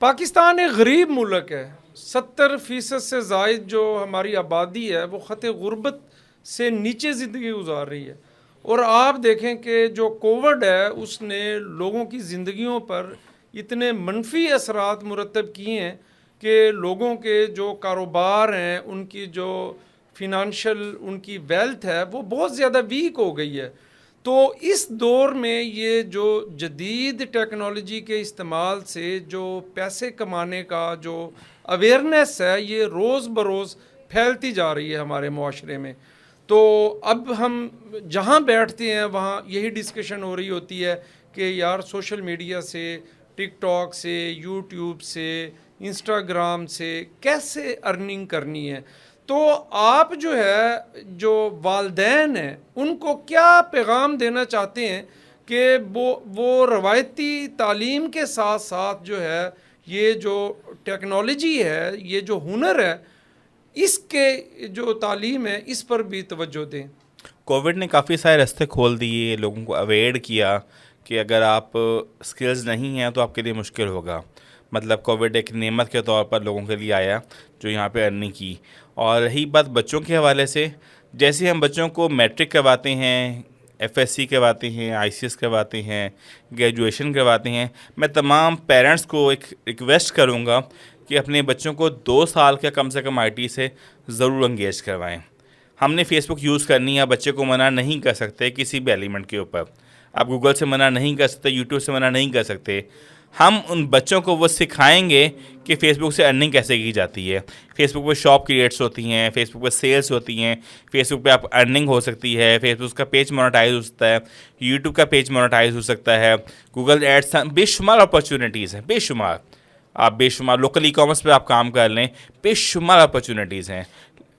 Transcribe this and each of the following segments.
पाकिस्तान एक गरीब मुल्क है। 70% से ज़ायद जो हमारी आबादी है वो ख़त गुर्बत से नीचे ज़िंदगी गुजार रही है। और आप देखें कि जो कोविड है उसने लोगों की ज़िंदगियों पर इतने मनफी असरात मुरतब किए हैं कि लोगों के जो कारोबार हैं, उनकी जो फिनंशियल उनकी वेल्थ है वो बहुत ज़्यादा वीक हो गई है। तो इस दौर में ये जो जदीद टेक्नोलॉजी के इस्तेमाल से जो पैसे कमाने का जो अवेयरनेस है ये रोज़ बरोज़ फैलती जा रही है हमारे मुआशरे में। तो अब हम जहाँ बैठते हैं वहाँ यही डिस्कशन हो रही होती है कि यार सोशल मीडिया से, टिकटॉक से, यूट्यूब से, इंस्टाग्राम से कैसे अर्निंग करनी है। तो आप जो है जो वालदैन हैं उनको क्या पैगाम देना चाहते हैं कि वो रवायती तालीम के साथ साथ जो है ये जो टेक्नोलॉजी है, ये जो हुनर है, इसके जो तालीम है इस पर भी तवज्जो दें। कोविड ने काफ़ी सारे रास्ते खोल दिए, लोगों को अवेयर किया कि अगर आप स्किल्स नहीं हैं तो आपके लिए मुश्किल होगा। मतलब कोविड एक नेमत के तौर पर लोगों के लिए आया जो यहाँ पे अर्निंग की। और रही बात बच्चों के हवाले से, जैसे हम बच्चों को मैट्रिक करवाते हैं, एफएससी करवाते हैं, आईसीएस करवाते हैं, ग्रेजुएशन करवाते हैं, मैं तमाम पेरेंट्स को एक रिक्वेस्ट करूँगा कि अपने बच्चों को 2 साल का कम से कम आईटी से ज़रूर एंगेज करवाएं। हमने फेसबुक यूज़ करनी है, बच्चे को मना नहीं कर सकते किसी भी एलिमेंट के ऊपर। आप गूगल से मना नहीं कर सकते, यूट्यूब से मना नहीं कर सकते। हम उन बच्चों को वो सिखाएंगे कि फ़ेसबुक से अर्निंग कैसे की जाती है। फेसबुक पे शॉप क्रिएट्स होती हैं, फेसबुक पे सेल्स होती हैं, फेसबुक पे आप अर्निंग हो सकती है, फेसबुक का पेज मोनेटाइज हो सकता है, यूट्यूब का पेज मोनेटाइज हो सकता है, गूगल एड्स, बेशुमार अपॉर्चुनिटीज़ हैं, बेशुमार। आप बेशुमार लोकल ई कॉमर्स पर आप काम कर लें, बेशुमार अपॉर्चुनिटीज़ हैं,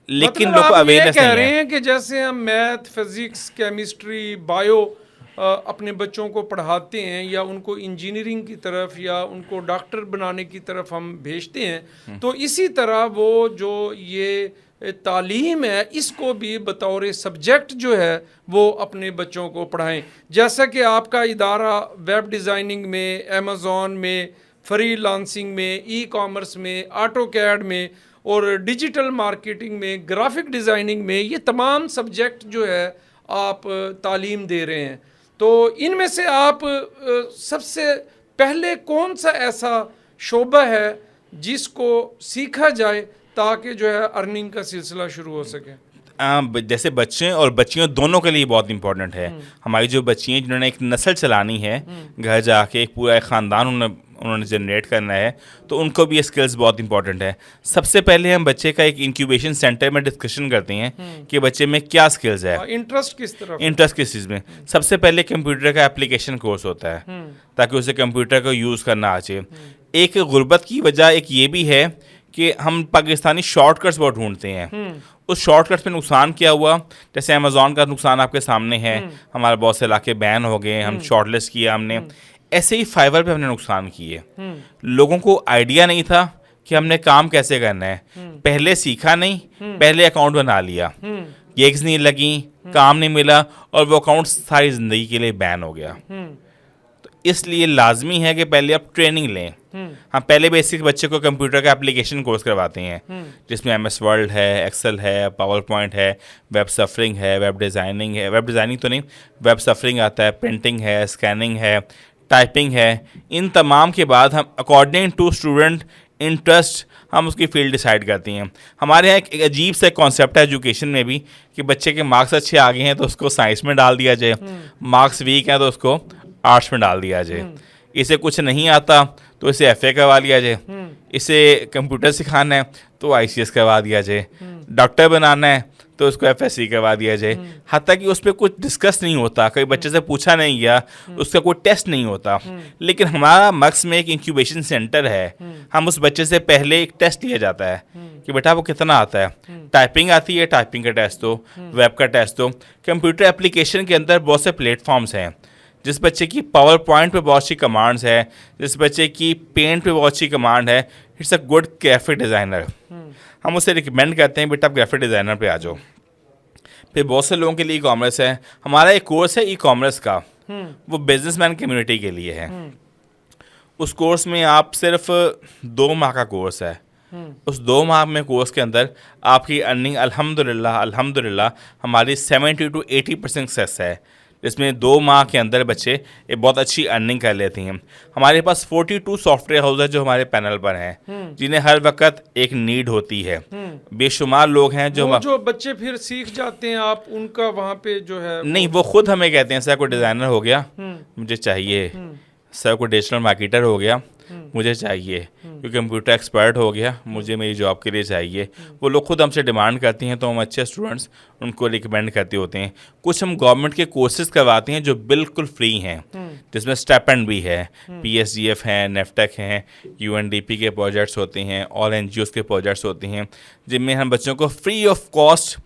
लेकिन मतलब लोग को आप ये अवेयरनेस कह नहीं रहे है। हैं कि जैसे हम मैथ, फिज़िक्स, केमिस्ट्री, बायो अपने बच्चों को पढ़ाते हैं या उनको इंजीनियरिंग की तरफ या उनको डॉक्टर बनाने की तरफ हम भेजते हैं, तो इसी तरह वो जो ये तालीम है इसको भी बतौर सब्जेक्ट जो है वो अपने बच्चों को पढ़ाएं। जैसा कि आपका इदारा वेब डिज़ाइनिंग में, अमेज़ॉन में, फ्रीलांसिंग में, ई कॉमर्स में, ऑटोकैड में और डिजिटल मार्केटिंग में, ग्राफिक डिज़ाइनिंग में, ये तमाम सब्जेक्ट जो है आप तालीम दे रहे हैं। तो इनमें से आप सबसे पहले कौन सा ऐसा शोबा है जिसको सीखा जाए ताकि जो है अर्निंग का सिलसिला शुरू हो सके? जैसे बच्चे और बच्चियों दोनों के लिए बहुत इंपॉर्टेंट है। हमारी जो बच्ची हैं जिन्होंने एक नस्ल चलानी है, घर जाके एक पूरा एक ख़ानदान उन्होंने जनरेट करना है, तो उनको भी ये स्किल्स बहुत इंपॉर्टेंट है। सबसे पहले हम बच्चे का एक इंक्यूबेशन सेंटर में डिस्कशन करते हैं कि बच्चे में क्या स्किल्स है, इंटरेस्ट किस तरफ, इंटरेस्ट किस चीज़ में। सबसे पहले कंप्यूटर का एप्लीकेशन कोर्स होता है ताकि उसे कंप्यूटर को यूज़ करना आ जाए। एक गुर्बत की वजह एक ये भी है कि हम पाकिस्तानी शॉर्टकट्स बहुत ढूंढते हैं। उस शॉर्टकट्स पे नुकसान क्या हुआ, जैसे अमेज़ॉन का नुकसान आपके सामने है, हमारे बहुत से इलाके बैन हो गए, हम शॉर्टलिस्ट किया हमने। ऐसे ही फाइवर पे हमने नुकसान किए। लोगों को आइडिया नहीं था कि हमने काम कैसे करना है, पहले सीखा नहीं, पहले अकाउंट बना लिया, गिग्स नहीं लगी, काम नहीं मिला और वो अकाउंट सारी ज़िंदगी के लिए बैन हो गया। तो इसलिए लाजमी है कि पहले आप ट्रेनिंग लें। हम पहले बेसिक बच्चे को कंप्यूटर का एप्लीकेशन कोर्स करवाते हैं जिसमें MS वर्ड है, एक्सेल है, पावर पॉइंट है, वेब सफरिंग है, वेब डिज़ाइनिंग है, वेब डिज़ाइनिंग तो नहीं, वेब सफरिंग आता है, प्रिंटिंग है, स्कैनिंग है, टाइपिंग है। इन तमाम के बाद हम अकॉर्डिंग टू स्टूडेंट इंटरेस्ट हम उसकी फील्ड डिसाइड करती हैं। हमारे यहाँ एक अजीब सा कॉन्सेप्ट है एजुकेशन में भी कि बच्चे के मार्क्स अच्छे आ गए हैं तो उसको साइंस में डाल दिया जाए, मार्क्स वीक हैं तो उसको आर्ट्स में डाल दिया जाए, इसे कुछ नहीं आता तो इसे FA करवा लिया जाए, इसे कंप्यूटर सिखाना है तो ICS करवा दिया जाए, डॉक्टर बनाना है तो उसको FSC करवा दिया जाए। हत्ता कि उस पर कुछ डिस्कस नहीं होता, कई बच्चे से पूछा नहीं गया, उसका कोई टेस्ट नहीं होता। लेकिन हमारा मक्सद में एक इंक्यूबेशन सेंटर है, हम उस बच्चे से पहले एक टेस्ट लिया जाता है कि बेटा वो कितना आता है, टाइपिंग आती है, टाइपिंग का टेस्ट दो, वेब का टेस्ट दो। कंप्यूटर एप्लीकेशन के अंदर बहुत से प्लेटफॉर्म्स हैं। जिस बच्चे की पावर पॉइंट पे बहुत सी कमांड्स है, जिस बच्चे की पेंट पे बहुत सी कमांड है, it's a good graphic designer. हम उसे रिकमेंड करते हैं बेटा आप ग्राफिक डिज़ाइनर पे आ जाओ। फिर बहुत से लोगों के लिए ई कॉमर्स है, हमारा एक कोर्स है ई कॉमर्स का, वो बिजनेसमैन कम्युनिटी के लिए है। उस कोर्स में आप सिर्फ 2 माह का कोर्स है। उस 2 माह में कोर्स के अंदर आपकी अर्निंग अल्हम्दुलिल्लाह हमारी 70 to 80% सक्सेस है, जिसमें 2 माह के अंदर बच्चे एक बहुत अच्छी अर्निंग कर लेते हैं। हमारे पास 42 सॉफ्टवेयर हाउस है जो हमारे पैनल पर हैं, जिन्हें हर वक्त एक नीड होती है। बेशुमार लोग हैं जो बच्चे फिर सीख जाते हैं, आप उनका वहाँ पे जो है नहीं, वो खुद हमें कहते हैं सर कोई डिज़ाइनर हो गया मुझे चाहिए, सर कोई डिजिटल मार्केटर हो गया मुझे चाहिए, क्योंकि कंप्यूटर एक्सपर्ट हो गया मुझे मेरी जॉब के लिए चाहिए। वो लोग खुद हमसे डिमांड करती हैं, तो हम अच्छे स्टूडेंट्स उनको रिकमेंड करते होते हैं। कुछ हम गवर्नमेंट के कोर्सेज करवाते हैं जो बिल्कुल फ्री हैं, जिसमें स्टाइपेंड भी है, PSGF हैं, नेफ्टेक हैं, UNDP के प्रोजेक्ट्स होते हैं, और NGOs के प्रोजेक्ट्स होते हैं, जिनमें हम बच्चों को free of cost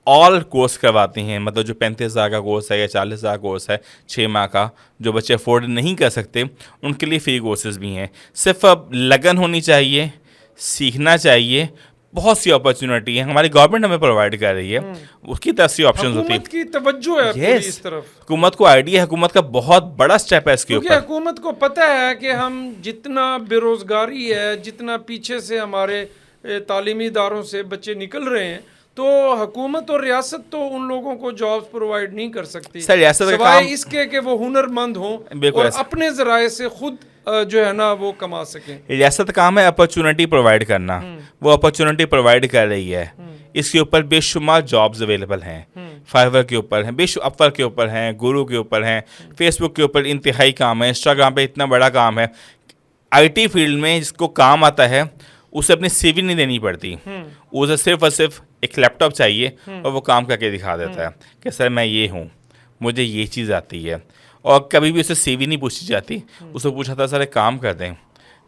all course करवाते हैं। मतलब जो 35,000 का कोर्स है या 40,000 कोर्स है 6 माह का, जो बच्चे अफोर्ड नहीं कर सकते उनके लिए फ्री कोर्सेज भी हैं। सिर्फ अब लगन होनी चाहिए, सीखना चाहिए, बहुत सी अपॉर्चुनिटी है हमारी गवर्नमेंट हमें प्रोवाइड कर रही है, उसकी तरफ से ऑप्शन होती है। हुकूमत की तवज्जो है पूरी इस तरफ, हुकूमत को आइडिया है, हुकूमत का बहुत बड़ा स्टेप है इसके क्योंकि ऊपर। हुकूमत को पता है कि हम जितना बेरोजगारी है, जितना पीछे से हमारे तालीमी इदारों से बच्चे निकल रहे हैं, तो हुकूमत और रियासत तो उन लोगों को जॉब्स प्रोवाइड नहीं कर सकती सर, रियासत का सिवाय काम इसके कि वो हुनरमंद हों और अपने जराए से खुद जो है ना वो कमा सकें। रियासत का काम है अपॉर्चुनिटी प्रोवाइड करना, वो अपॉर्चुनिटी प्रोवाइड कर रही है। इसके ऊपर बेशुमार जॉब्स अवेलेबल हैं, फाइवर के ऊपर हैं, अपवर के ऊपर हैं, गुरु के ऊपर हैं, फेसबुक के ऊपर इंतहाई काम है, इंस्टाग्राम पे इतना बड़ा काम है। IT फील्ड में जिसको काम आता है उसे अपनी CV नहीं देनी पड़ती, उसे सिर्फ और सिर्फ एक लैपटॉप चाहिए और वो काम करके दिखा देता है कि सर मैं ये हूँ, मुझे ये चीज़ आती है। और कभी भी उसे CV नहीं पूछी जाती, उसे पूछा था सर एक काम कर दें,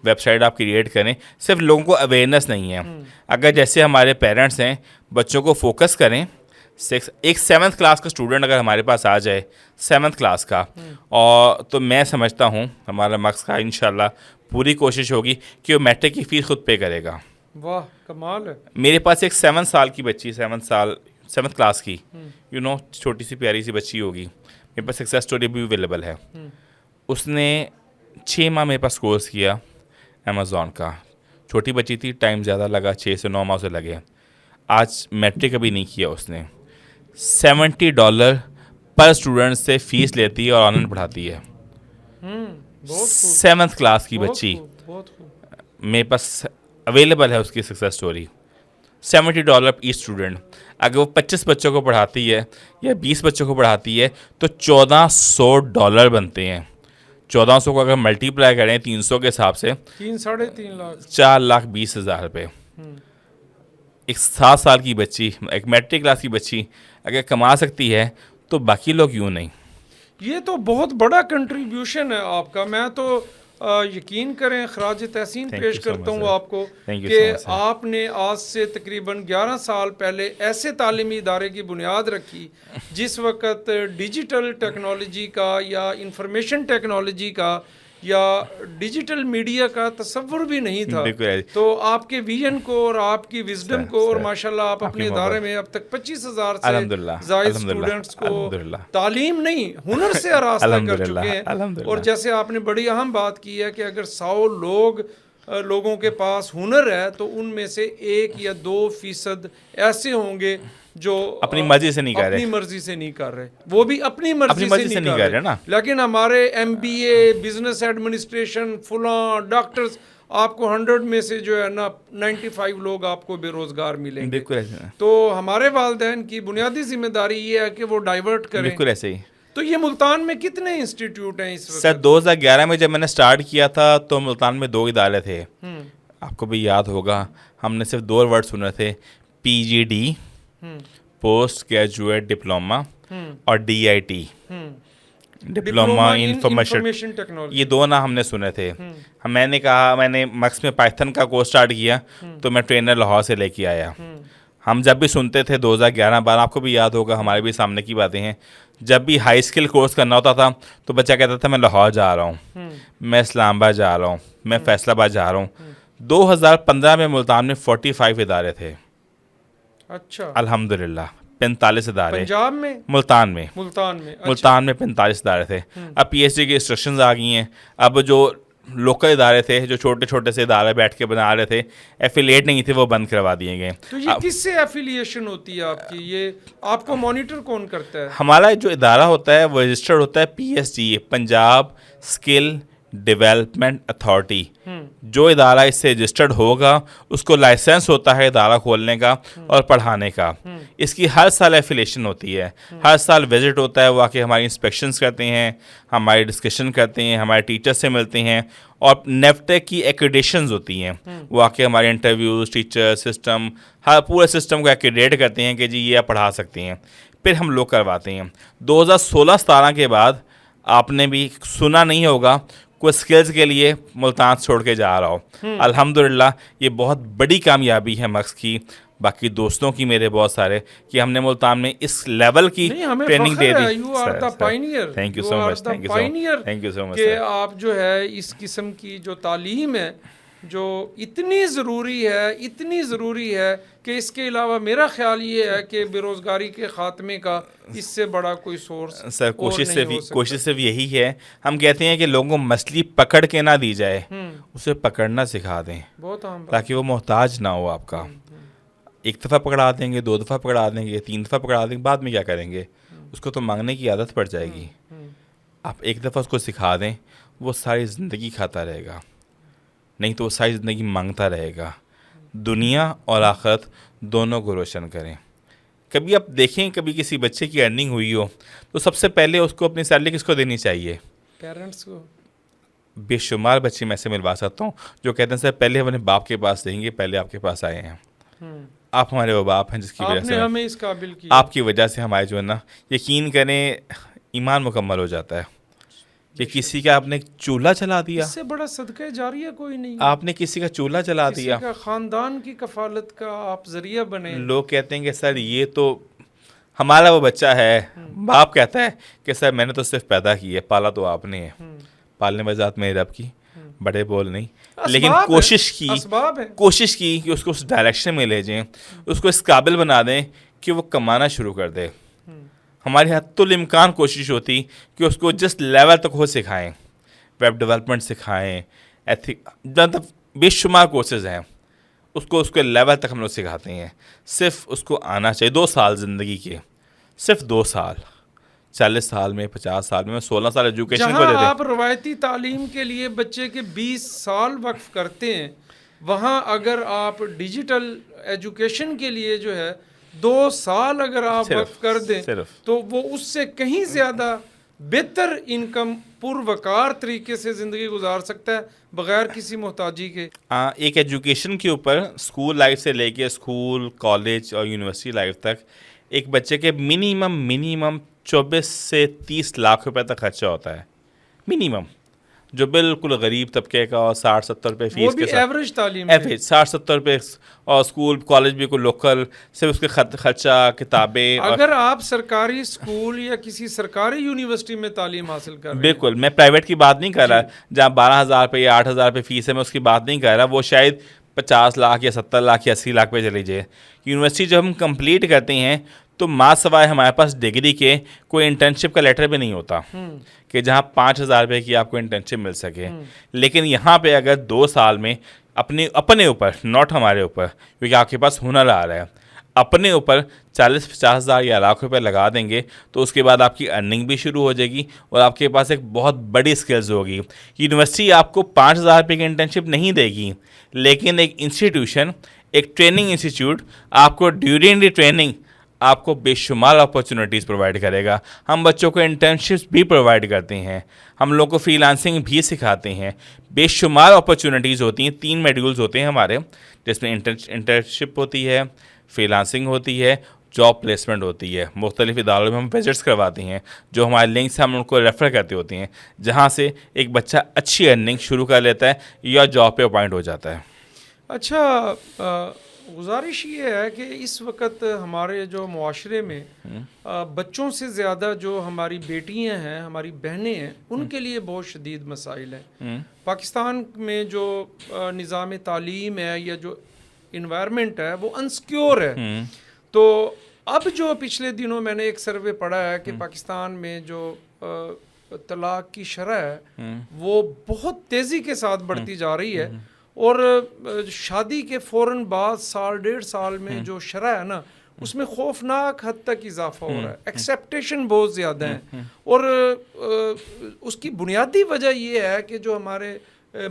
वेबसाइट आप क्रिएट करें। सिर्फ लोगों को अवेयरनेस नहीं है। अगर जैसे हमारे पेरेंट्स हैं, बच्चों को फोकस करें, एक 7th क्लास का स्टूडेंट अगर हमारे पास आ जाए 7th क्लास का, और तो मैं समझता हूँ हमारा मकसद का इंशाल्लाह पूरी कोशिश होगी कि वो मैट्रिक की फ़ीस खुद पे करेगा। वाह कमाल है। मेरे पास एक 7 साल की बच्ची, 7th क्लास की, छोटी सी प्यारी सी बच्ची होगी, मेरे पास सक्सेस स्टोरी भी अवेलेबल है। उसने 6 माह मेरे पास कोर्स किया अमेज़ॉन का, छोटी बच्ची थी, टाइम ज़्यादा लगा, 6 से 9 माह से लगे। आज मैट्रिक अभी नहीं किया उसने, $70 पर स्टूडेंट से फीस लेती है और ऑनलाइन पढ़ाती है। 7th क्लास की बच्ची मेरे पास अवेलेबल है, उसकी सक्सेस स्टोरी। $70 each student. अगर वो 25 बच्चों को पढ़ाती है या 20 बच्चों को पढ़ाती है तो $1,400 बनते हैं। 1400 को अगर मल्टीप्लाई करें 300 के हिसाब से 3-3.5 लाख, 4,20,000 रुपये। एक 7 साल की बच्ची, एक मैट्रिक क्लास की बच्ची अगर कमा सकती है तो बाकी लोग क्यों नहीं। ये तो बहुत बड़ा कंट्रीब्यूशन है आपका। मैं तो यकीन करें खराज तहसीन पेश करता हूँ आपको कि आपने आज से तकरीबन 11 साल पहले ऐसे तालीमी इदारे की बुनियाद रखी जिस वक्त डिजिटल टेक्नोलॉजी का या इंफॉर्मेशन टेक्नोलॉजी का या डिजिटल मीडिया का तस्वुर भी नहीं था। तो आपके विजन को और आपकी विजडम को, और माशाल्लाह आप अपने इदारे में अब तक 25,000 से ज़ायद स्टूडेंट्स को तालीम नहीं हुनर से आरास्ता कर चुके हैं। और जैसे आपने बड़ी अहम बात की है कि अगर 100 लोगों के पास हुनर है तो उनमें से 1 या 2% ऐसे होंगे जो अपनी मर्जी से नहीं कर रहे, अपनी मर्जी से नहीं कर रहे, वो भी अपनी मर्जी से नहीं कर रहे ना। लेकिन हमारे MBA, बिजनेस एडमिनिस्ट्रेशन, फुला डॉक्टर्स, आपको 100 में से जो है ना 95 लोग आपको बेरोजगार मिलेंगे। तो हमारे वालिदैन की बुनियादी जिम्मेदारी ये है कि वो डाइवर्ट करें। बिल्कुल ऐसे ही। तो ये मुल्तान में कितने इंस्टीट्यूट हैं इस वक्त? सर 2011 में जब मैंने स्टार्ट किया था तो मुल्तान में 2 इदारे थे, आपको भी याद होगा। हमने सिर्फ 2 वर्ड सुने थे, PGD पोस्ट ग्रेजुएट डिप्लोमा और DIT डिप्लोमा इंफॉर्मेशन टेक्नोलॉजी, ये 2 ना हमने सुने थे। मैंने कहा, मैंने मक्स में पाइथन का कोर्स स्टार्ट किया तो मैं ट्रेनर लाहौर से लेके आया। हम जब भी सुनते थे 2011-12, आपको भी याद होगा, हमारे भी सामने की बातें हैं, जब भी हाई स्किल कोर्स करना होता था तो बच्चा कहता था मैं लाहौर जा रहा हूँ, मैं इस्लामाबाद जा रहा हूँ, मैं फैसलाबाद जा रहा हूँ। 2015 में मुल्तान में 45 इदारे थे। अच्छा, अल्हम्दुलिल्लाह 45 इदारे पंजाब में, मुल्तान में अच्छा। मुल्तान में 45 इदारे थे। अब PhD की इंस्ट्रक्शंस आ गई हैं। अब जो लोकल इदारे थे जो छोटे छोटे से इदारे बैठ के बना रहे थे, एफिलिएट नहीं थे, वो बंद करवा दिए गए। तो ये किससे एफिलिएशन होती है आपकी, ये आपको मॉनिटर कौन करता है? हमारा जो इदारा होता है वो रजिस्टर्ड होता है PSG, Punjab skill development authority. जो इदारा इससे रजिस्टर्ड होगा उसको लाइसेंस होता है इदारा खोलने का और पढ़ाने का। इसकी हर साल एफिलिएशन होती है, हर साल विजिट होता है, वो आके हमारी इंस्पेक्शंस करते हैं, हमारी डिस्कशन करते हैं, हमारे टीचर्स से मिलते हैं, और नेफ्टेक की एक्रेडिशंस होती हैं, वो आके हमारे इंटरव्यूज़, टीचर सिस्टम, हर पूरे सिस्टम को एक्रेडिट करते हैं कि जी ये आप पढ़ा सकते हैं, फिर हम लोग करवाते हैं। 2016-17 के बाद आपने भी सुना नहीं होगा कोई स्किल्स के लिए मुल्तान छोड़ के जा रहा हो। अल्हम्दुलिल्लाह ये बहुत बड़ी कामयाबी है मक्स की, बाकी दोस्तों की, मेरे बहुत सारे, कि हमने मुल्तान में इस लेवल की ट्रेनिंग दे दी। You are the pioneer, thank you so much, thank you so much कि आप जो है इस किस्म की जो तालीम है जो इतनी ज़रूरी है, इतनी ज़रूरी है कि इसके अलावा मेरा ख्याल ये है कि बेरोज़गारी के ख़ात्मे का इससे बड़ा कोई सोर्स सर कोशिश सिर्फ यही है, हम कहते हैं कि लोगों को मछली पकड़ के ना दी जाए, उसे पकड़ना सिखा दें, बहुत आम बात, ताकि वो मोहताज ना हो आपका। एक दफ़ा पकड़ा देंगे, 2 दफ़ा पकड़ा देंगे, 3 दफ़ा पकड़ा देंगे, बाद में क्या करेंगे? उसको तो मांगने की आदत पड़ जाएगी। आप एक दफ़ा उसको सिखा दें, वो सारी ज़िंदगी खाता रहेगा, नहीं तो वो सारी ज़िंदगी मांगता रहेगा। दुनिया और आखिरत दोनों को रोशन करें। कभी आप देखें, कभी किसी बच्चे की अर्निंग हुई हो तो सबसे पहले उसको अपनी सैलरी किसको देनी चाहिए? पेरेंट्स को। बेशुमार बच्चे मैं ऐसे मिलवा सकता हूँ जो कहते हैं सर पहले हम अपने बाप के पास देंगे, पहले आपके पास आए हैं। आप हमारे वो बाप हैं जिसकी वजह से हमें इस काबिल किया, आपकी वजह से हमारे जो है ना, यकीन करें ईमान मुकम्मल हो जाता है कि किसी का आपने चूल्हा जला दिया, इससे बड़ा सदका जारिया कोई नहीं। आपने किसी का चूल्हा जला दिया, किसी का खानदान की कफालत का आप जरिया बने। लोग कहते हैं कि सर ये तो हमारा वो बच्चा है, बाप कहता है कि सर मैंने तो सिर्फ पैदा की है, पाला तो आपने है, पालने वाली ज़ात मेरे रब की, बड़े बोल नहीं, लेकिन कोशिश की कि उसको उस डायरेक्शन में ले जाएं, उसको इस काबिल बना दें कि वो कमाना शुरू कर दे। हमारी हत्तुल इम्कान कोशिश होती कि उसको जिस लेवल तक हो सिखाएं, वेब डेवलपमेंट सिखाएं, मतलब बेशुमार कोर्सेज हैं, उसको उसके लेवल तक हम लोग सिखाते हैं। सिर्फ उसको आना चाहिए। 2 साल ज़िंदगी के, सिर्फ 2 साल, 40 साल में, 50 साल में, 16 साल एजुकेशन को दे दें। आप रवायती तालीम के लिए बच्चे के 20 साल वक्फ करते हैं, वहाँ अगर आप डिजिटल एजुकेशन के लिए जो है 2 साल अगर आप वक्फ कर दें तो वो उससे कहीं ज़्यादा बेहतर इनकम पुरवकार तरीके से ज़िंदगी गुजार सकता है बग़ैर किसी मोहताजी के। एक एजुकेशन के ऊपर स्कूल लाइफ से लेके स्कूल, कॉलेज और यूनिवर्सिटी लाइफ तक एक बच्चे के मिनिमम 24 से 30 लाख रुपए तक खर्चा होता है, मिनिमम, जो बिल्कुल गरीब तबके का, और 60-70 रुपये फीस के साथ, एवरेज तालीम, एवरेज 60-70 रुपये, और स्कूल कॉलेज भी कोई लोकल, सिर्फ उसके खर्चा, किताबें। अगर आप सरकारी स्कूल या किसी सरकारी यूनिवर्सिटी में तालीम हासिल कर रहे हैं, बिल्कुल, मैं प्राइवेट की बात नहीं कर रहा, जहाँ 12,000 रुपये या 8,000 रुपये फीस है, मैं उसकी बात नहीं कर रहा, वो शायद 50 लाख या 70 लाख या 80 लाख पे चली जाए। यूनिवर्सिटी जब हम कंप्लीट करते हैं तो माँ सवाए हमारे पास डिग्री के कोई इंटर्नशिप का लेटर भी नहीं होता कि जहाँ 5,000 रुपये की आपको इंटर्नशिप मिल सके। लेकिन यहाँ पे अगर 2 साल में अपने ऊपर, नॉट हमारे ऊपर, क्योंकि आपके पास हुनर आ रहा है, अपने ऊपर 40-50 हज़ार या लाख रुपए लगा देंगे तो उसके बाद आपकी अर्निंग भी शुरू हो जाएगी और आपके पास एक बहुत बड़ी स्किल्स होगी। यूनिवर्सिटी आपको 5,000 रुपये की इंटर्नशिप नहीं देगी, लेकिन एक इंस्टीट्यूशन, एक ट्रेनिंग इंस्टीट्यूट आपको ड्यूरिंग द ट्रेनिंग आपको बेशुमार अपॉर्चुनिटीज़ प्रोवाइड करेगा। हम बच्चों को इंटर्नशिप्स भी प्रोवाइड करते हैं, हम लोग को फ्रीलांसिंग भी सिखाते हैं, बेशुमार अपॉर्चुनिटीज़ होती हैं। 3 मॉड्यूल्स होते हैं हमारे, जिसमें इंटर्नशिप होती है, फ्रीलांसिंग होती है, जॉब प्लेसमेंट होती है। मुख्तलिफ इदारों में हम विजिट्स करवाते हैं, जो हमारे लिंक से हम उनको रेफ़र करते होते हैं, जहाँ से एक बच्चा अच्छी अर्निंग शुरू कर लेता है या जॉब पे अपॉइंट हो जाता है। अच्छा, गुजारिश ये है कि इस वक्त हमारे जो मुआशरे में बच्चों से ज़्यादा जो हमारी बेटियां हैं, हमारी बहनें हैं, उनके लिए बहुत शदीद मसाइल हैं। पाकिस्तान में जो निज़ाम तालीम है या जो इन्वायरमेंट है वो अनसिक्योर है। तो अब जो पिछले दिनों मैंने एक सर्वे पढ़ा है कि पाकिस्तान में जो तलाक की शरह है वो बहुत तेज़ी के साथ बढ़ती जा रही है। और शादी के फ़ौरन बाद साल 1.5 साल में जो शरह है ना उसमें खौफनाक हद तक इजाफा हो रहा है, एक्सेप्टेशन बहुत ज़्यादा है। और उसकी बुनियादी वजह ये है कि जो हमारे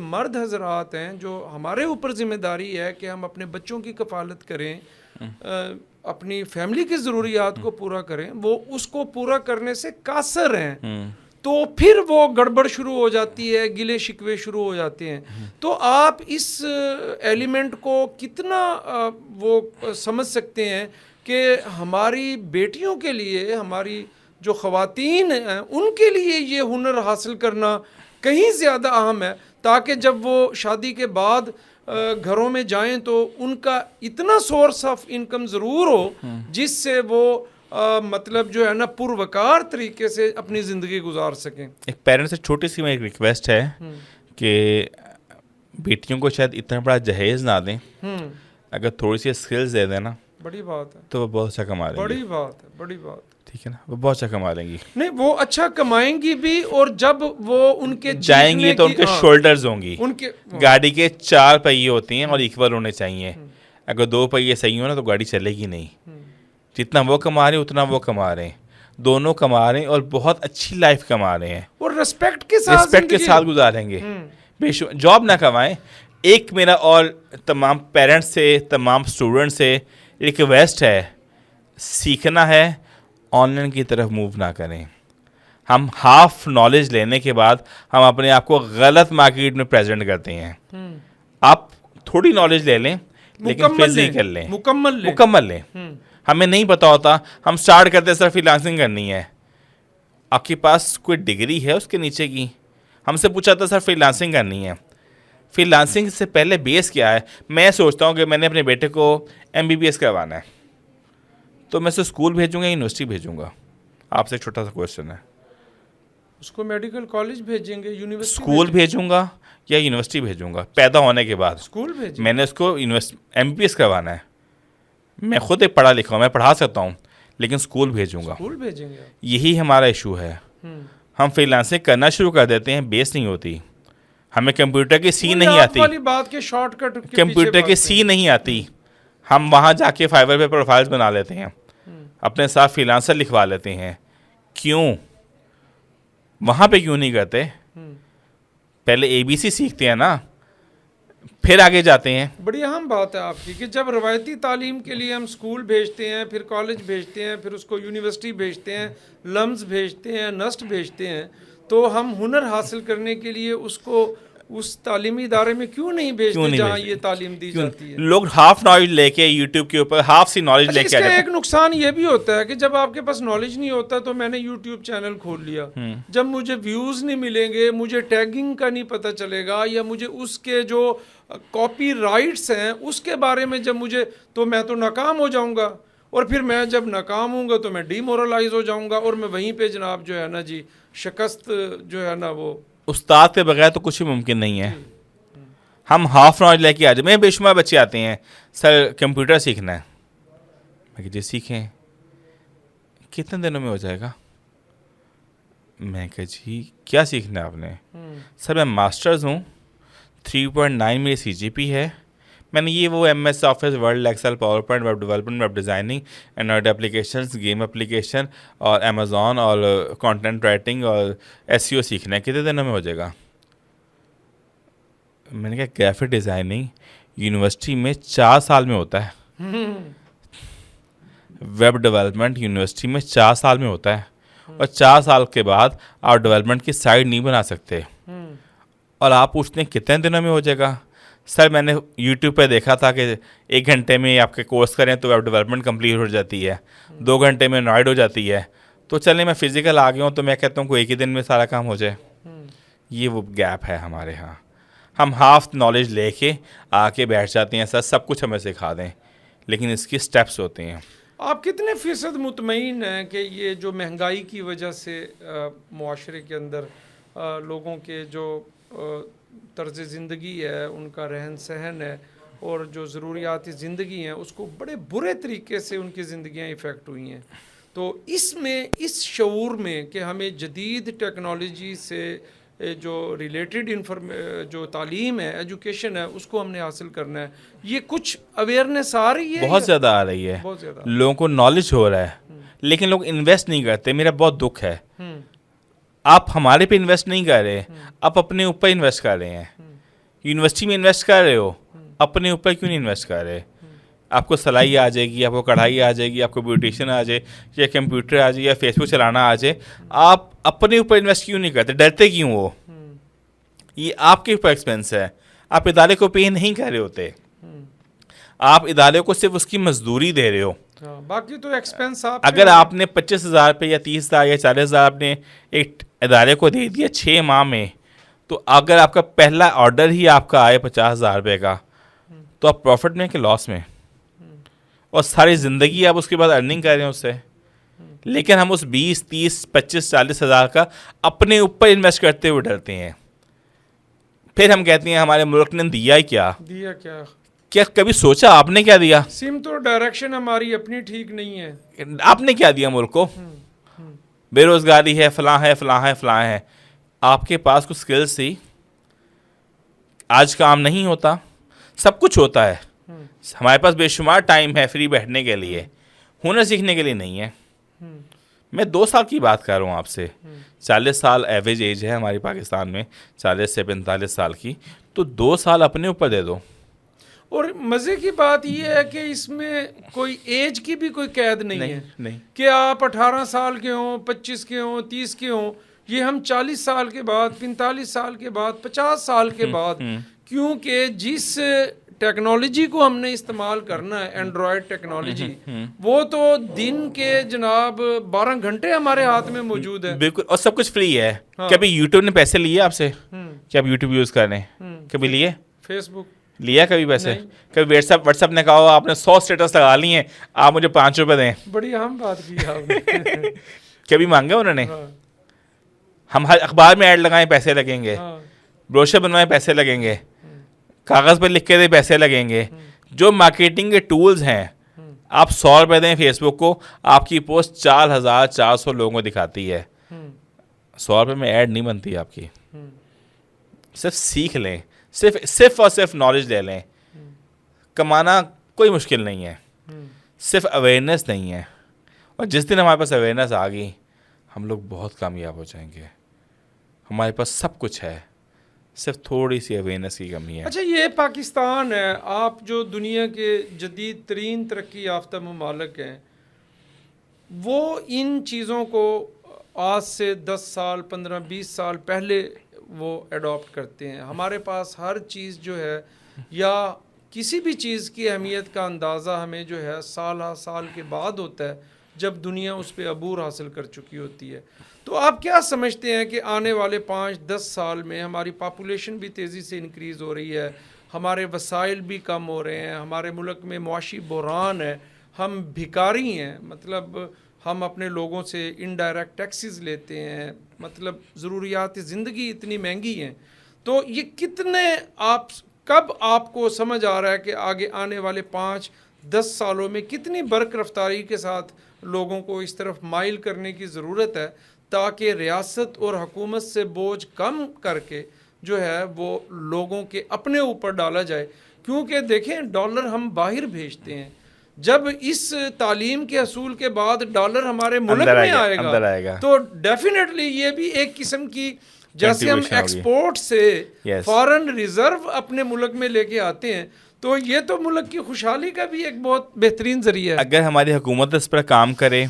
मर्द हजरात हैं, जो हमारे ऊपर ज़िम्मेदारी है कि हम अपने बच्चों की कफालत करें, अपनी फैमिली की ज़रूरियात को पूरा करें, वो उसको पूरा करने से कासर हैं। तो फिर वो गड़बड़ शुरू हो जाती है, गिले शिकवे शुरू हो जाते हैं। तो आप इस एलिमेंट को कितना वो समझ सकते हैं कि हमारी बेटियों के लिए, हमारी जो ख़वातीन हैं उनके लिए ये हुनर हासिल करना कहीं ज़्यादा अहम है, ताकि जब वो शादी के बाद घरों में जाएं तो उनका इतना सोर्स ऑफ इनकम ज़रूर हो जिससे वो मतलब जो है ना पुरवकार तरीके से अपनी ज़िंदगी गुजार सकें। एक पेरेंट्स से छोटी सी मेरी रिक्वेस्ट है कि बेटियों को शायद इतना बड़ा जहेज़ ना दें, अगर थोड़ी सी स्किल्स दे दें ना, बड़ी बात है, तो वो बहुत अच्छा कमा लेंगी। बड़ी बात है, बड़ी बात, ठीक है ना, वो बहुत अच्छा कमा लेंगी। नहीं वो अच्छा कमाएंगी भी, और जब वो उनके जाएंगी तो उनके शोल्डर्स होंगी, उनके गाड़ी के 4 पहिए होती हैं और इक्वल होने चाहिए। अगर 2 पहिए सही हो ना तो गाड़ी चलेगी नहीं। जितना वो कमा रहे हैं उतना वो कमा रहे हैं, दोनों कमा रहे हैं और बहुत अच्छी लाइफ कमा रहे हैं और रिस्पेक्ट के साथ गुजारेंगे। बेशक जॉब ना कमाएं। एक मेरा और तमाम पेरेंट्स से, तमाम स्टूडेंट से रिक्वेस्ट है, सीखना है, ऑनलाइन की तरफ मूव ना करें। हम हाफ नॉलेज लेने के बाद हम अपने आप को गलत मार्केट में प्रेजेंट करते हैं। आप थोड़ी नॉलेज ले लें लेकिन फिजिकल लें, मुकम्मल लें। हमें नहीं पता होता, हम स्टार्ट करते सर फ्रीलांसिंग करनी है, आपके पास कोई डिग्री है उसके नीचे की? हमसे पूछा था सर फ्रीलांसिंग करनी है। फ्रीलांसिंग से पहले बेस क्या है? मैं सोचता हूँ कि मैंने अपने बेटे को MBBS करवाना है, तो मैं उसे स्कूल भेजूंगा, यूनिवर्सिटी भेजूंगा? आपसे एक छोटा सा क्वेश्चन है, उसको मेडिकल कॉलेज भेजेंगे, यूनिवर्सिटी स्कूल भेजूंगा या यूनिवर्सिटी भेजूंगा? पैदा होने के बाद स्कूल भेजेंगे। मैंने उसको MBBS करवाना है, मैं खुद एक पढ़ा लिखा हूँ, मैं पढ़ा सकता हूँ, लेकिन स्कूल भेजूंगा। स्कूल भेजेंगे। यही हमारा इशू है। हम फ्रीलांसिंग करना शुरू कर देते हैं, बेस नहीं होती, हमें कंप्यूटर की सी नहीं आती, वाली बात के शॉर्टकट कंप्यूटर की सी नहीं आती। हम वहाँ जाके फाइवर पे प्रोफाइल्स बना लेते हैं, अपने साथ फ्रीलांसर लिखवा लेते हैं। क्यों? वहाँ पे क्यों नहीं करते? पहले ABC सीखते हैं ना, फिर आगे जाते हैं। बड़ी अहम बात है आपकी कि जब रवायती तालीम के लिए हम स्कूल भेजते हैं, फिर कॉलेज भेजते हैं, फिर उसको यूनिवर्सिटी भेजते हैं, लम्स भेजते हैं, नस्ट भेजते हैं, तो हम हुनर हासिल करने के लिए उसको उस तालीमी इदारे में क्यों नहीं भेजते जहाँ ये तालीम दी जाती है? लोग हाफ नॉलेज लेके यूट्यूब के ऊपर हाफ सी नॉलेज लेके आ जाते हैं। एक नुकसान ये भी होता है कि जब आपके पास नॉलेज नहीं होता, तो मैंने यूट्यूब चैनल खोल लिया, जब मुझे व्यूज़ नहीं मिलेंगे, मुझे टैगिंग का नहीं पता चलेगा, या मुझे उसके जो कॉपी राइट्स हैं उसके बारे में जब मुझे, तो मैं तो नाकाम हो जाऊँगा, और फिर मैं जब नाकाम हूँगा तो मैं डीमोरलाइज हो जाऊँगा, और मैं वहीं पे जनाब जो है ना जी शिकस्त जो है ना, वो उस्ताद के बगैर तो कुछ भी मुमकिन नहीं है। हम हाफ नॉलेज लेके आ जाए। मेरे बेशुमार बच्चे आते हैं, सर कंप्यूटर सीखना है। मैं जी सीखें, कितने दिनों में हो जाएगा? मैं कहा जी क्या सीखना है आपने? सर मैं मास्टर्स हूँ, 3.9 मेरी CGP है, मैंने ये वो MS office, word, excel, PowerPoint, web development, web designing, Android applications, game application और अमेज़ॉन और कंटेंट राइटिंग और SEO सीखना है, कितने दिनों में हो जाएगा? मैंने कहा ग्राफिक डिज़ाइनिंग यूनिवर्सिटी में 4 साल में होता है, वेब डेवलपमेंट यूनिवर्सिटी में 4 साल में होता है, और 4 साल के बाद आप डेवलपमेंट की साइट नहीं बना सकते, और आप पूछते हैं कितने दिनों में हो जाएगा? सर मैंने YouTube पे देखा था कि 1 घंटे में आपके कोर्स करें तो वेब डेवलपमेंट कंप्लीट हो जाती है, 2 घंटे में एंड्रॉयड हो जाती है, तो चलें मैं फिजिकल आ गया हूँ तो मैं कहता हूँ कोई एक ही दिन में सारा काम हो जाए। ये वो गैप है हमारे यहाँ। हम हाफ नॉलेज लेके आके बैठ जाते हैं, सर सब कुछ हमें सिखा दें, लेकिन इसकी स्टेप्स होते हैं। आप कितने फ़ीसद मुतमईन हैं कि ये जो महंगाई की वजह से मुआशरे के अंदर लोगों के जो तर्ज़ ज़िंदगी है, उनका रहन सहन है, और जो ज़रूरियाती ज़िंदगी हैं उसको बड़े बुरे तरीके से उनकी ज़िंदगियां इफ़ेक्ट हुई हैं? तो इसमें इस शऊर में कि हमें जदीद टेक्नोलॉजी से जो रिलेटेड जो तालीम है, एजुकेशन है, उसको हमने हासिल करना है। ये कुछ अवेयरनेस आ रही है, बहुत ज़्यादा आ रही है, बहुत ज़्यादा लोगों को नॉलेज हो रहा है, लेकिन लोग इन्वेस्ट नहीं करते। मेरा बहुत दुख है। आप हमारे पे इन्वेस्ट नहीं कर रहे, आप अपने ऊपर इन्वेस्ट कर रहे हैं। यूनिवर्सिटी में इन्वेस्ट कर रहे हो, अपने ऊपर क्यों नहीं इन्वेस्ट कर रहे? आपको सिलाई आ जाएगी, आपको कढ़ाई आ जाएगी, आपको ब्यूटिशियन आ जाए, या कंप्यूटर आ जाए, या फेसबुक चलाना आ जाए, आप अपने ऊपर इन्वेस्ट क्यों नहीं करते? डरते क्यों हो? ये आपके ऊपर एक्सपेंस है, आप इदारे को पे नहीं कर रहे होते, आप इदारे को सिर्फ उसकी मजदूरी दे रहे हो। बाकी तो एक्सपेंस आप अगर आपने 25,000 पे या 30,000 या 40,000 आपने एक इदारे को दे दिया 6 माह में, तो अगर आपका पहला ऑर्डर ही आपका आए 50,000 रुपये का, तो आप प्रॉफिट में कि लॉस में? और सारी ज़िंदगी आप उसके बाद अर्निंग कर रहे हैं उससे। लेकिन हम उस 20, 30, 25, 40,000 का अपने ऊपर इन्वेस्ट करते हुए डरते हैं। फिर हम कहते हैं हमारे मुल्क ने दिया क्या? क्या कभी सोचा आपने क्या दिया? सिम तो डायरेक्शन हमारी अपनी ठीक नहीं है। आपने क्या दिया मुल्क को? बेरोजगारी है, फलां है, फलां है, फलां है। आपके पास कुछ स्किल्स थी, आज काम नहीं होता, सब कुछ होता है। हमारे पास बेशुमार टाइम है फ्री बैठने के लिए, हुनर सीखने के लिए नहीं है। मैं 2 साल की बात कर रहा हूँ आपसे। 40 साल एवरेज एज है हमारी पाकिस्तान में, 40 से 45 साल की। तो 2 साल अपने ऊपर दे दो। और मज़े की बात यह है कि इसमें कोई एज की भी कोई कैद नहीं है नहीं। कि आप 18 साल के हों, 25 के हों, 30 के हों। ये हम 40 साल के बाद, 45 साल के बाद, 50 साल के बाद, क्योंकि जिस टेक्नोलॉजी को हमने इस्तेमाल करना है, एंड्रॉयड टेक्नोलॉजी, वो तो दिन के जनाब 12 घंटे हमारे हाथ में मौजूद है। बिल्कुल, और सब कुछ फ्री है। कभी यूट्यूब ने पैसे लिए आपसे कि आप यूट्यूब यूज़ कर रहे हैं? कभी लिए? फेसबुक लिया कभी पैसे? कभी व्हाट्सएप ने कहा आपने 100 स्टेटस लगा लिए हैं, आप मुझे 5 रुपये दें? बड़ी अहम बात की आपने। कभी मांगा उन्होंने? हम हर अखबार में ऐड लगाएं पैसे लगेंगे, ब्रोशर बनवाएं पैसे लगेंगे, कागज़ पर लिख के दे पैसे लगेंगे। जो मार्केटिंग के टूल्स हैं, आप 100 रुपये दें फेसबुक को, आपकी पोस्ट 4,400 लोगों को दिखाती है। 100 रुपये में ऐड नहीं बनती आपकी। सिर्फ सीख लें, सिर्फ और सिर्फ नॉलेज ले लें। कमाना कोई मुश्किल नहीं है, सिर्फ अवेयरनेस नहीं है। और जिस दिन हमारे पास अवेयरनेस आ गई, हम लोग बहुत कामयाब हो जाएंगे। हमारे पास सब कुछ है, सिर्फ थोड़ी सी अवेयरनेस की कमी है। अच्छा, ये पाकिस्तान है, आप जो दुनिया के जदीद तरीन तरक्की याफ्ता ममालिक हैं, वो इन चीज़ों को आज से 10 साल, 15, 20 साल पहले वो अडॉप्ट करते हैं। हमारे पास हर चीज़ जो है, या किसी भी चीज़ की अहमियत का अंदाज़ा हमें जो है साल के बाद होता है, जब दुनिया उस पर अबूर हासिल कर चुकी होती है। तो आप क्या समझते हैं कि आने वाले 5-10 साल में हमारी पॉपुलेशन भी तेज़ी से इंक्रीज़ हो रही है, हमारे वसाइल भी कम हो रहे हैं, हमारे मुल्क में मुआशी बहरान है, हम भिखारी हैं, मतलब हम अपने लोगों से इनडायरेक्ट टैक्सेस लेते हैं, मतलब ज़रूरियात ज़िंदगी इतनी महंगी हैं। तो ये कितने कब आपको समझ आ रहा है कि आगे आने वाले 5-10 सालों में कितनी बरक रफ्तारी के साथ लोगों को इस तरफ माइल करने की ज़रूरत है, ताकि रियासत और हुकूमत से बोझ कम करके जो है वो लोगों के अपने ऊपर डाला जाए। क्योंकि देखें, डॉलर हम बाहर भेजते हैं, जब इस तालीम के असूल के बाद डॉलर हमारे मुल्क में आएगा तो डेफिनेटली ये भी एक किस्म की, जैसे हम एक्सपोर्ट से फॉरेन रिजर्व अपने मुल्क में लेके आते हैं, तो ये तो मुल्क की खुशहाली का भी एक बहुत बेहतरीन जरिया है। अगर हमारी हुकूमत इस पर काम करे,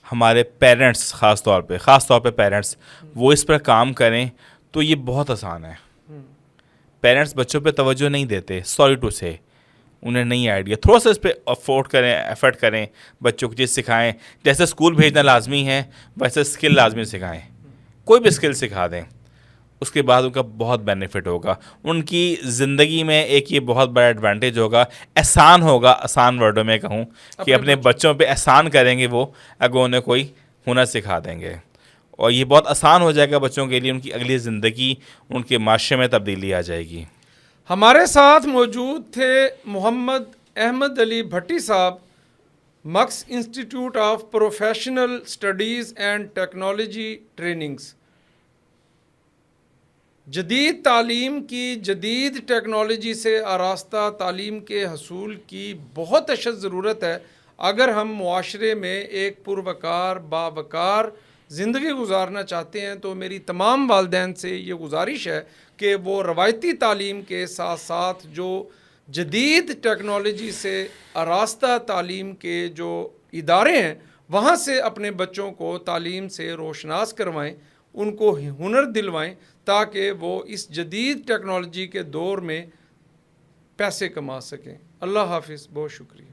हमारे पेरेंट्स ख़ास तौर पे पेरेंट्स वो इस पर काम करें, तो ये बहुत आसान है। पेरेंट्स बच्चों पे तवज्जो नहीं देते, सॉरी टू से, उन्हें नहीं आइडिया। थोड़ा सा इस पर एफर्ट करें, बच्चों को चीज़ सिखाएं। जैसे स्कूल भेजना लाजमी है, वैसे स्किल लाजमी सिखाएं। कोई भी स्किल सिखा दें, उसके बाद उनका बहुत बेनिफिट होगा। उनकी ज़िंदगी में एक ये बहुत बड़ा एडवांटेज होगा, एहसान होगा। आसान वर्डों में कहूँ कि अपने बच्चों पे एहसान करेंगे वो, अगर उन्हें कोई हुनर सिखा देंगे, और ये बहुत आसान हो जाएगा बच्चों के लिए। उनकी अगली ज़िंदगी, उनके माशरे में तब्दीली आ जाएगी। हमारे साथ मौजूद थे मोहम्मद अहमद अली भट्टी साहब, Max institute of professional studies and technology trainings. जदीद तालीम की जदीद टेक्नोलॉजी से आरास्ता तालीम के हसूल की बहुत अशद ज़रूरत है अगर हम मुआशरे में एक पुरवकार बावकार ज़िंदगी गुजारना चाहते हैं। तो मेरी तमाम वालदैन से ये गुजारिश है कि वो रवायती तालीम के साथ साथ जो जदीद टेक्नोलॉजी से आरास्ता तालीम के जो इदारे हैं वहाँ से अपने बच्चों को तालीम से रोशनास करवाएं, उनको हुनर दिलवाएं ताकि वो इस जदीद टेक्नोलॉजी के दौर में पैसे कमा सकें। अल्लाह हाफिज़, बहुत शुक्रिया।